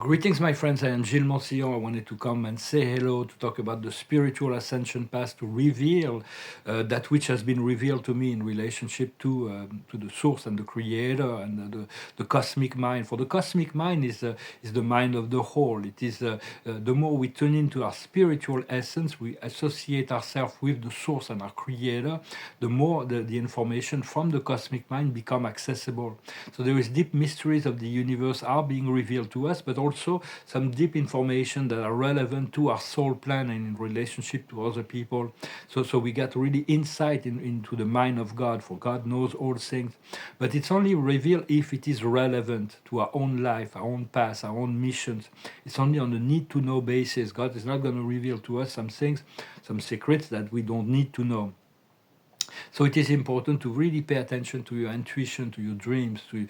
Greetings, my friends. I am Gillesmansillon. I wanted to come and say hello to talk about the spiritual ascension path to reveal that which has been revealed to me in relationship to the source and the creator and the cosmic mind. For the cosmic mind is the mind of the whole. It is the more we tune into our spiritual essence, we associate ourselves with the source and our creator, the more the information from the cosmic mind become accessible. So there is deep mysteries of the universe are being revealed to us, but also some deep information that are relevant to our soul plan and in relationship to other people. So we get really insight into the mind of God, for God knows all things. But it's only revealed if it is relevant to our own life, our own path, our own missions. It's only on the need-to-know basis. God is not going to reveal to us some things, some secrets that we don't need to know. So it is important to really pay attention to your intuition, to your dreams, to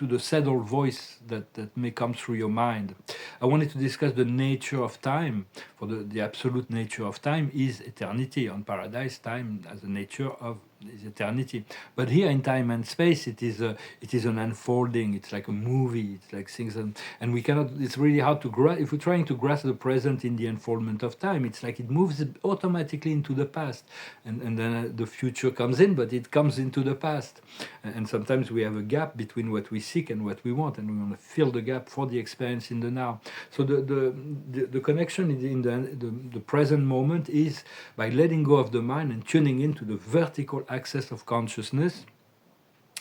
the settled voice that may come through your mind. I wanted to discuss the nature of time. For the absolute nature of time is eternity. On Paradise, time as the nature of is eternity. But here in time and space, it is an unfolding. It's like a movie. It's like things, and we cannot. It's really hard to grasp. If we're trying to grasp the present in the unfoldment of time, it's like it moves automatically into the past, and then the future comes in, but it comes into the past. And sometimes we have a gap between what we seek and what we want, and we want to fill the gap for the experience in the now. So the connection in the present moment is by letting go of the mind and tuning into the vertical axis of consciousness,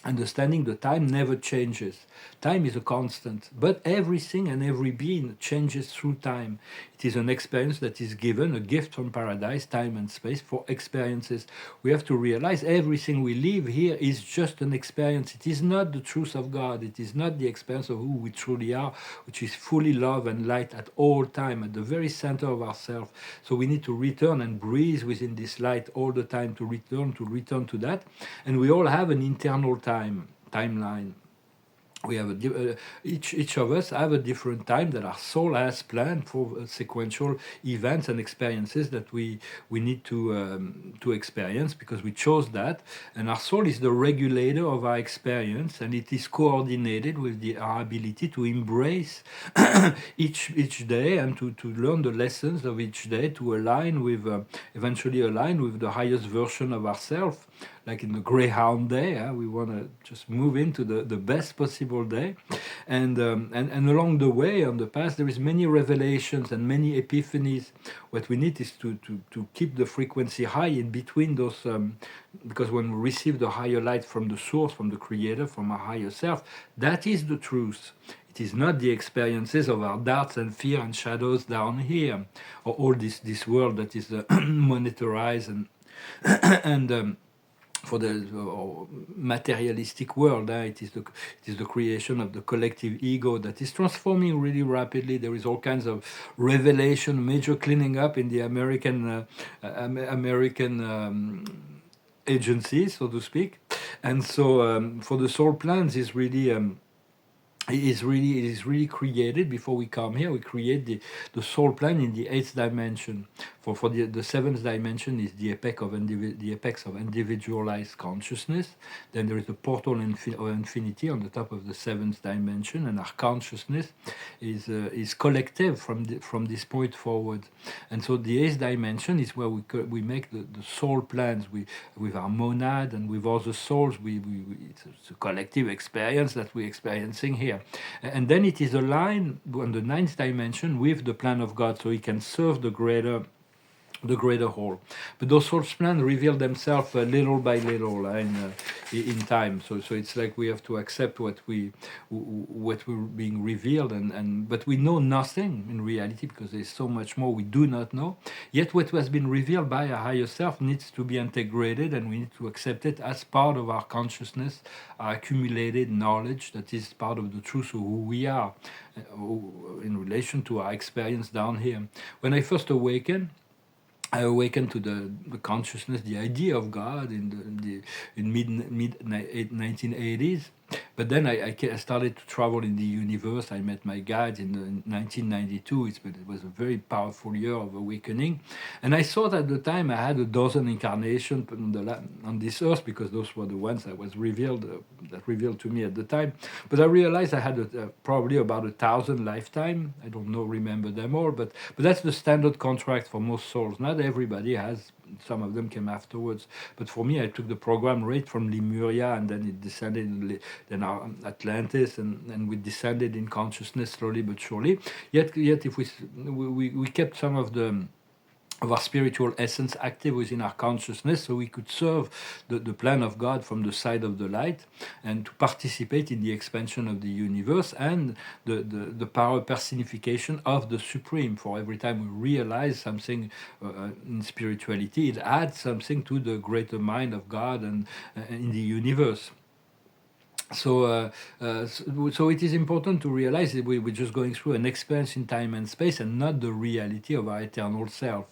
understanding the time never changes. Time is a constant, but everything and every being changes through time. It is an experience that is given, a gift from Paradise, time and space, for experiences. We have to realize everything we live here is just an experience. It is not the truth of God. It is not the experience of who we truly are, which is fully love and light at all time, at the very center of ourselves. So we need to return and breathe within this light all the time, to return to that. And we all have an internal timeline. We have each of us have a different time that our soul has planned for sequential events and experiences that we need to experience, because we chose that. And our soul is the regulator of our experience, and it is coordinated with our ability to embrace each day and to learn the lessons of each day, to align with eventually align with the highest version of ourselves. Like in the Greyhound day, we want to just move into the best possible day, and along the way, on the path, there is many revelations and many epiphanies. What we need is to keep the frequency high in between those, because when we receive the higher light from the source, from the creator, from our higher self, that is the truth. It is not the experiences of our doubts and fear and shadows down here, or all this world that is monetarized and for the materialistic world. It is the creation of the collective ego that is transforming really rapidly. There is all kinds of revelation, major cleaning up in the American agencies, so to speak. And so for the soul plans is really. It is really created before we come here. We create the soul plan in the 8th dimension. For the 7th dimension is the apex of individualized consciousness. Then there is the portal of infinity on the top of the 7th dimension, and our consciousness is collective from this point forward. And so the 8th dimension is where we make the soul plans with our monad and with other souls. It's a collective experience that we're experiencing here. And then it is aligned on the 9th dimension with the plan of God, so He can serve the greater whole. But those soul plans reveal themselves little by little in time. So it's like we have to accept what we're being revealed, but we know nothing in reality, because there's so much more we do not know. Yet what has been revealed by our higher self needs to be integrated, and we need to accept it as part of our consciousness, our accumulated knowledge that is part of the truth of who we are in relation to our experience down here. When I first awakened, I awakened to the consciousness, the idea of God in mid 1980s. But then I started to travel in the universe. I met my guides in 1992. It was a very powerful year of awakening. And I thought at the time I had a dozen incarnations on this earth, because those were the ones that was revealed, that revealed to me at the time. But I realized I had probably about 1,000 lifetime. I don't know, remember them all, but that's the standard contract for most souls. Not everybody has. Some of them came afterwards, but for me, I took the program right from Lemuria, and then it descended in then Atlantis, and we descended in consciousness slowly but surely. Yet if we kept some of our spiritual essence active within our consciousness, so we could serve the plan of God from the side of the light, and to participate in the expansion of the universe and the power personification of the Supreme. For every time we realize something in spirituality, it adds something to the greater mind of God and in the universe. So it is important to realize that we're just going through an experience in time and space, and not the reality of our eternal self.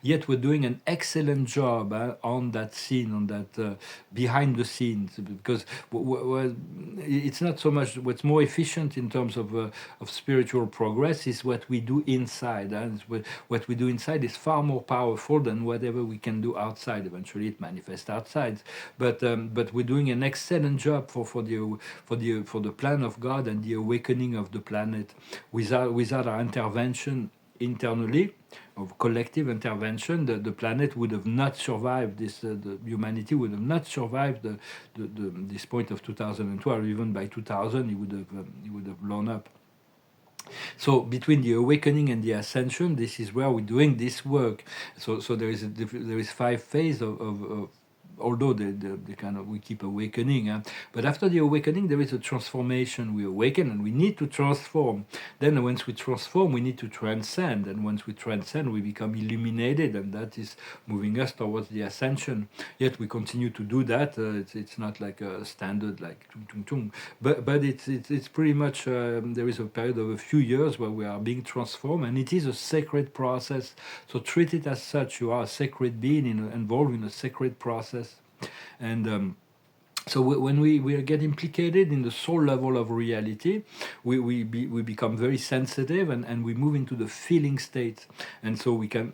Yet we're doing an excellent job on that scene, on that behind the scenes, because it's not so much what's more efficient in terms of spiritual progress is what we do inside. And what we do inside is far more powerful than whatever we can do outside. Eventually, it manifests outside, but we're doing an excellent job for the plan of God and the awakening of the planet. Without our intervention internally, of collective intervention, the planet would have not survived this. The humanity would have not survived this point of 2012. Even by 2000, it would have blown up. So between the awakening and the ascension, this is where we're doing this work. So there is 5 phases of although the kind of we keep awakening, but after the awakening there is a transformation. We awaken and we need to transform. Then once we transform, we need to transcend, and once we transcend, we become illuminated, and that is moving us towards the ascension. Yet we continue to do that. It's not like a standard like tung tung tung, but it's pretty much there is a period of a few years where we are being transformed, and it is a sacred process. So treat it as such. You are a sacred being involved in a sacred process. And so when we get implicated in the soul level of reality, we become very sensitive, and we move into the feeling state, and so we can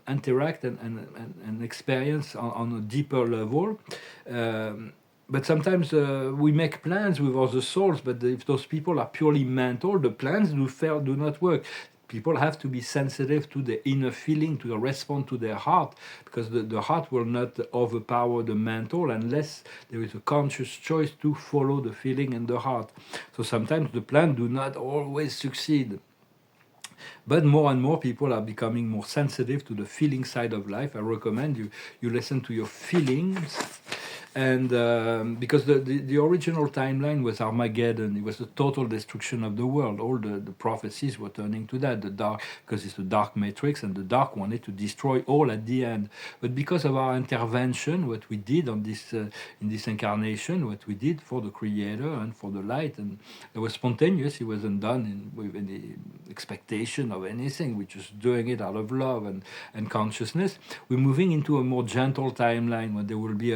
interact and experience on a deeper level. But sometimes we make plans with other souls, but if those people are purely mental, the plans do not work. People have to be sensitive to the inner feeling, to respond to their heart, because the heart will not overpower the mental unless there is a conscious choice to follow the feeling and the heart. So sometimes the plan do not always succeed. But more and more people are becoming more sensitive to the feeling side of life. I recommend you listen to your feelings. And because the original timeline was Armageddon, it was the total destruction of the world. All the prophecies were turning to that. The dark, because it's the dark matrix, and the dark wanted to destroy all at the end. But because of our intervention, what we did on this in this incarnation, what we did for the Creator and for the light, and it was spontaneous. It wasn't done with any expectation of anything. We're just doing it out of love and consciousness. We're moving into a more gentle timeline where there will be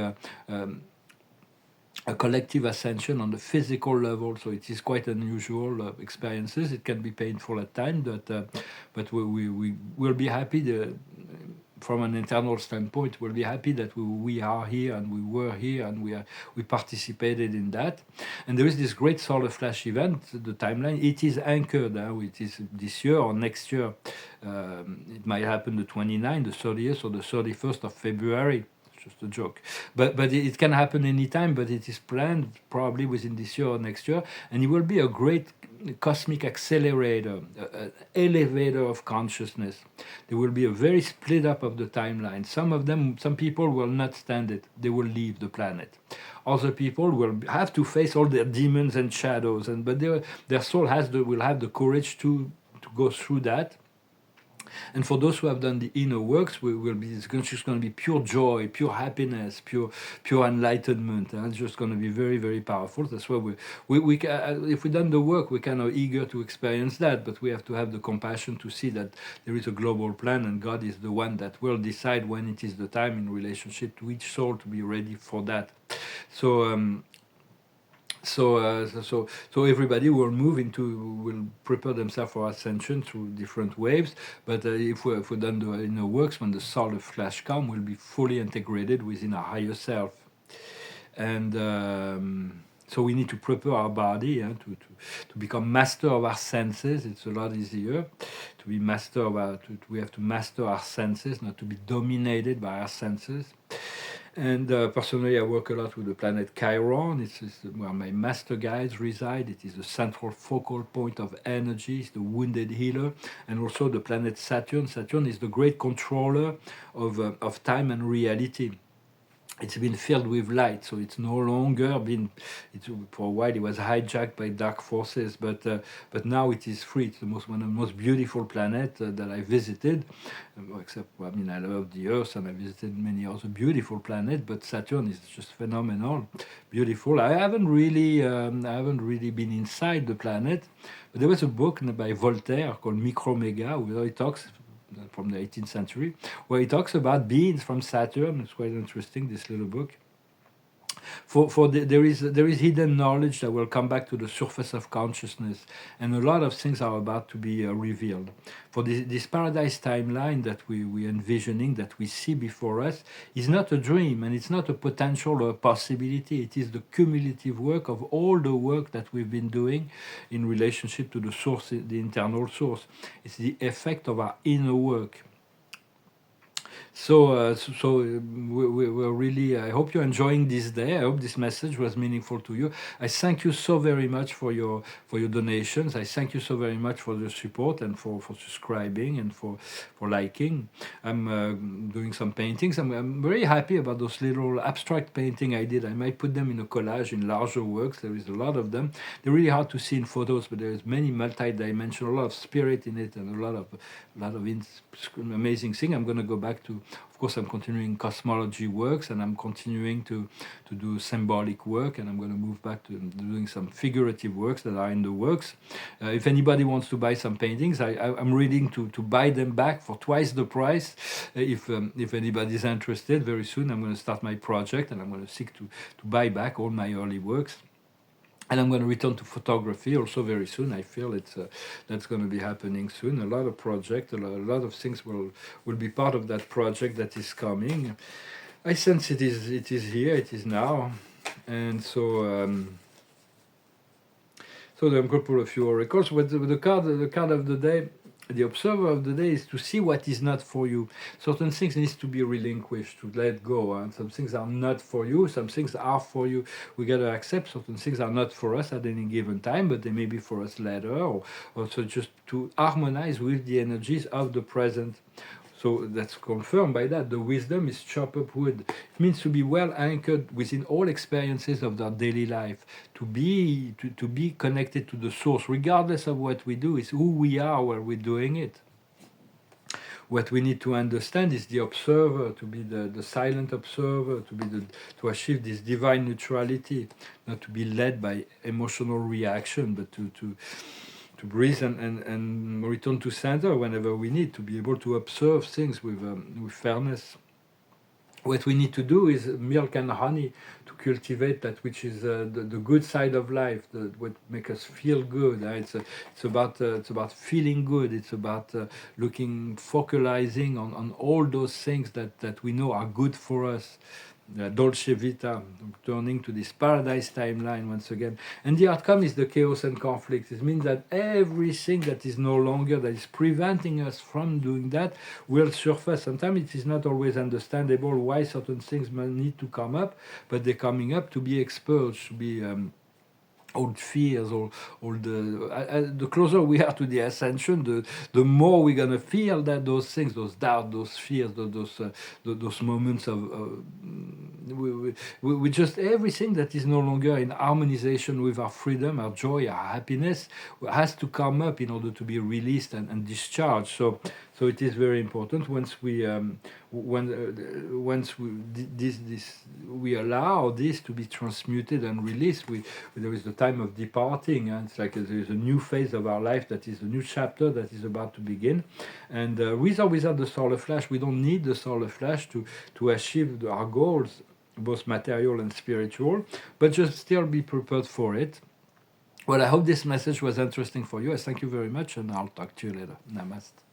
a collective ascension on the physical level. So it is quite unusual experiences. It can be painful at times, but we will be happy. From an internal standpoint, we'll be happy that we are here, and we were here, and we participated in that. And there is this great solar flash event, the timeline. It is anchored. It is this year or next year. It might happen the 29th, the 30th, or the 31st of February. Just a joke, but it can happen anytime. But it is planned probably within this year or next year, and it will be a great cosmic accelerator, an elevator of consciousness. There will be a very split up of the timeline. Some people will not stand it; they will leave the planet. Other people will have to face all their demons and shadows, but their soul will have the courage to go through that. And for those who have done the inner works, it's just going to be pure joy, pure happiness, pure enlightenment. It's just going to be very, very powerful. That's why if we've done the work, we're kind of eager to experience that. But we have to have the compassion to see that there is a global plan, and God is the one that will decide when it is the time in relationship to each soul to be ready for that. So everybody will prepare themselves for ascension through different waves. But if we done the inner works, when the solar flash come, we'll be fully integrated within our higher self. And so we need to prepare our body to become master of our senses. It's a lot easier to be master of we have to master our senses, not to be dominated by our senses. And personally, I work a lot with the planet Chiron. It's where my master guides reside. It is the central focal point of energy. It's the wounded healer. And also the planet Saturn. Saturn is the great controller of time and reality. It's been filled with light, so it's no longer been. For a while, it was hijacked by dark forces, but now it is free. It's one of the most beautiful planets that I visited. Except, I mean, I love the Earth, and I visited many other beautiful planets, but Saturn is just phenomenal, beautiful. I haven't really been inside the planet, but there was a book by Voltaire called Micromega, where he talks from the 18th century, where he talks about beings from Saturn. It's quite interesting, this little book. There is hidden knowledge that will come back to the surface of consciousness, and a lot of things are about to be revealed. For this paradise timeline that we envisioning, that we see before us, is not a dream, and it's not a potential or a possibility. It is the cumulative work of all the work that we've been doing in relationship to the source, the internal source. It's the effect of our inner work. We're really. I hope you're enjoying this day. I hope this message was meaningful to you. I thank you so very much for your donations. I thank you so very much for the support and for subscribing and for liking. I'm doing some paintings. I'm very happy about those little abstract painting I did. I might put them in a collage in larger works. There is a lot of them. They're really hard to see in photos, but there's many multi-dimensional, a lot of spirit in it, and a lot of amazing things. I'm going to go back to. Of course, I'm continuing cosmology works, and I'm continuing to do symbolic work, and I'm going to move back to doing some figurative works that are in the works. If anybody wants to buy some paintings, I'm willing to buy them back for twice the price. If anybody's interested, very soon I'm going to start my project, and I'm going to seek to buy back all my early works. And I'm going to return to photography also very soon. I feel that's going to be happening soon. A lot of projects, a lot of things will be part of that project that is coming. I sense it is here, it is now, and so I'm going to pull a few oracles. With the card of the day. The observer of the day is to see what is not for you. Certain things needs to be relinquished, to let go. And some things are not for you, some things are for you. We got to accept certain things are not for us at any given time, but they may be for us later, or also just to harmonize with the energies of the present. So that's confirmed by that. The wisdom is chop up wood. It means to be well anchored within all experiences of their daily life, to be connected to the source, regardless of what we do. Is who we are while we're doing it. What we need to understand is the observer, to be the silent observer, to achieve this divine neutrality, not to be led by emotional reaction, but to breathe and return to center whenever we need, to be able to observe things with fairness. What we need to do is milk and honey, to cultivate that which is the good side of life, what makes us feel good. It's about feeling good. It's about focalizing on all those things that we know are good for us. Dolce Vita, turning to this paradise timeline once again. And the outcome is the chaos and conflict. It means that everything that is no longer, that is preventing us from doing that, will surface. Sometimes it is not always understandable why certain things need to come up, but they're coming up to be exposed, to be old fears, or the closer we are to the ascension, the more we're gonna feel that those things, those doubts, those fears, those moments of we just everything that is no longer in harmonization with our freedom, our joy, our happiness, has to come up in order to be released and discharged. So it is very important once we we allow this to be transmuted and released. There is the time of departing, and it's like there is a new phase of our life, that is a new chapter that is about to begin. And with or without the solar flash, we don't need the solar flash to achieve our goals. both material and spiritual, but just still be prepared for it. Well, I hope this message was interesting for you. I thank you very much, and I'll talk to you later. Namaste.